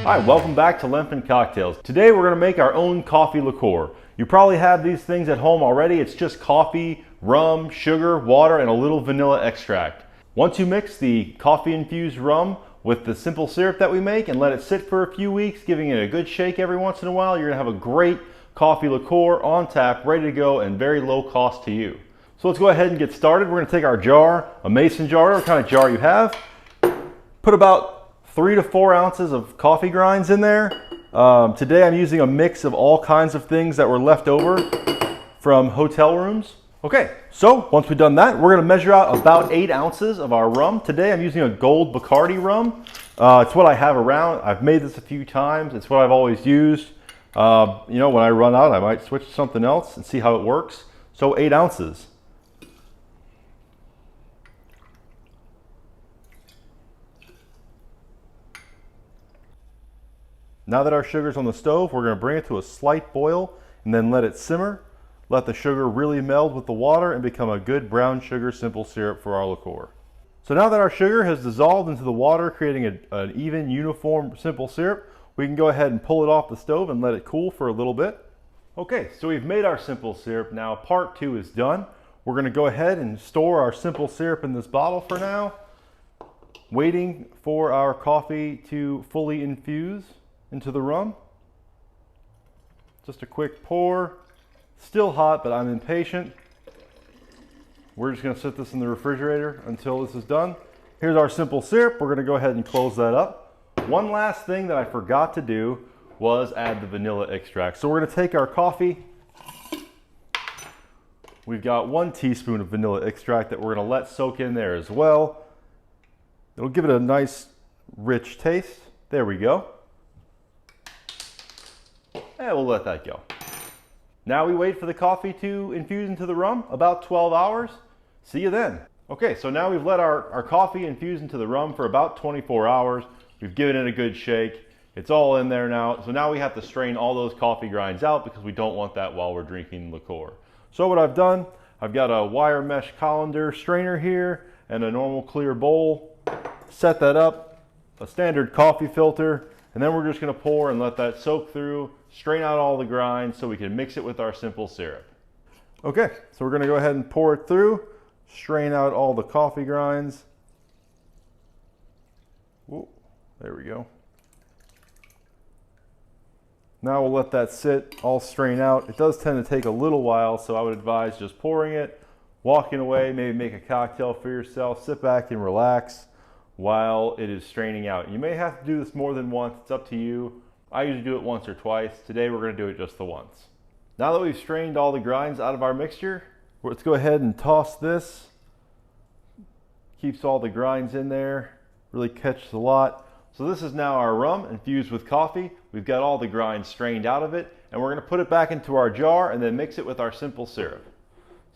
Hi, welcome back to Lenfant Cocktails. Today we're going to make our own coffee liqueur. You probably have these things at home already. It's just coffee, rum, sugar, water, and a little vanilla extract. Once you mix the coffee infused rum with the simple syrup that we make and let it sit for a few weeks, giving it a good shake every once in a while, you're going to have a great coffee liqueur on tap, ready to go, and very low cost to you. So let's go ahead and get started. We're going to take our jar, a mason jar, what kind of jar you have, put about 3 to 4 ounces of coffee grinds in there. Today I'm using a mix of all kinds of things that were left over from hotel rooms. Okay, so once we've done that, we're gonna measure out about 8 ounces of our rum. Today I'm using a gold Bacardi rum. It's what I have around. I've made this a few times. It's what I've always used. You know, when I run out, I might switch to something else and see how it works. So 8 ounces. Now that our sugar's on the stove, we're going to bring it to a slight boil and then let it simmer. Let the sugar really meld with the water and become a good brown sugar simple syrup for our liqueur. So now that our sugar has dissolved into the water, creating an even, uniform simple syrup, we can go ahead and pull it off the stove and let it cool for a little bit. Okay, so we've made our simple syrup. Now part 2 is done. We're going to go ahead and store our simple syrup in this bottle for now, waiting for our coffee to fully infuse into the rum. Just a quick pour. Still hot, but I'm impatient. We're just going to set this in the refrigerator until this is done. Here's our simple syrup. We're going to go ahead and close that up. One last thing that I forgot to do was add the vanilla extract. So we're going to take our coffee. We've got 1 teaspoon of vanilla extract that we're going to let soak in there as well. It'll give it a nice rich taste. There we go. And we'll let that go. Now we wait for the coffee to infuse into the rum, about 12 hours. See you then. Okay, so now we've let our coffee infuse into the rum for about 24 hours. We've given it a good shake. It's all in there now. So now we have to strain all those coffee grinds out because we don't want that while we're drinking liqueur. So what I've done, I've got a wire mesh colander strainer here and a normal clear bowl. Set that up, a standard coffee filter, and then we're just going to pour and let that soak through, strain out all the grinds so we can mix it with our simple syrup. Okay, so we're going to go ahead and pour it through, strain out all the coffee grinds. Whoa, there we go. Now we'll let that sit, all strain out. It does tend to take a little while, so I would advise just pouring it, walking away, maybe make a cocktail for yourself, sit back and relax while it is straining out. You may have to do this more than once, it's up to you. I usually do it once or twice. Today we're going to do it just the once. Now that we've strained all the grinds out of our mixture, let's go ahead and toss this. Keeps all the grinds in there, really catches a lot. So this is now our rum infused with coffee. We've got all the grinds strained out of it, and we're going to put it back into our jar and then mix it with our simple syrup.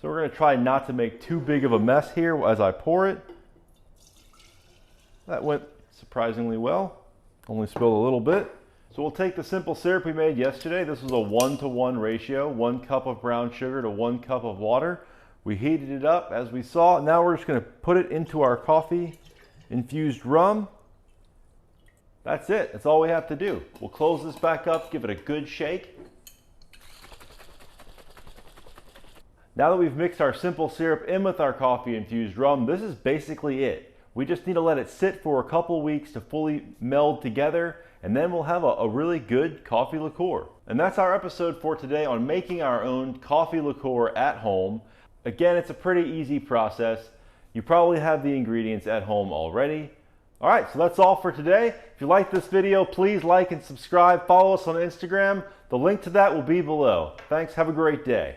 So we're going to try not to make too big of a mess here as I pour it. That went surprisingly well. Only spilled a little bit. So we'll take the simple syrup we made yesterday. This was a 1-to-1 ratio, 1 cup of brown sugar to 1 cup of water. We heated it up as we saw. Now we're just going to put it into our coffee infused rum. That's it. That's all we have to do. We'll close this back up, give it a good shake. Now that we've mixed our simple syrup in with our coffee infused rum, this is basically it. We just need to let it sit for a couple weeks to fully meld together, and then we'll have a really good coffee liqueur. And that's our episode for today on making our own coffee liqueur at home. Again, it's a pretty easy process. You probably have the ingredients at home already. All right, so that's all for today. If you like this video, please like and subscribe. Follow us on Instagram. The link to that will be below. Thanks, have a great day.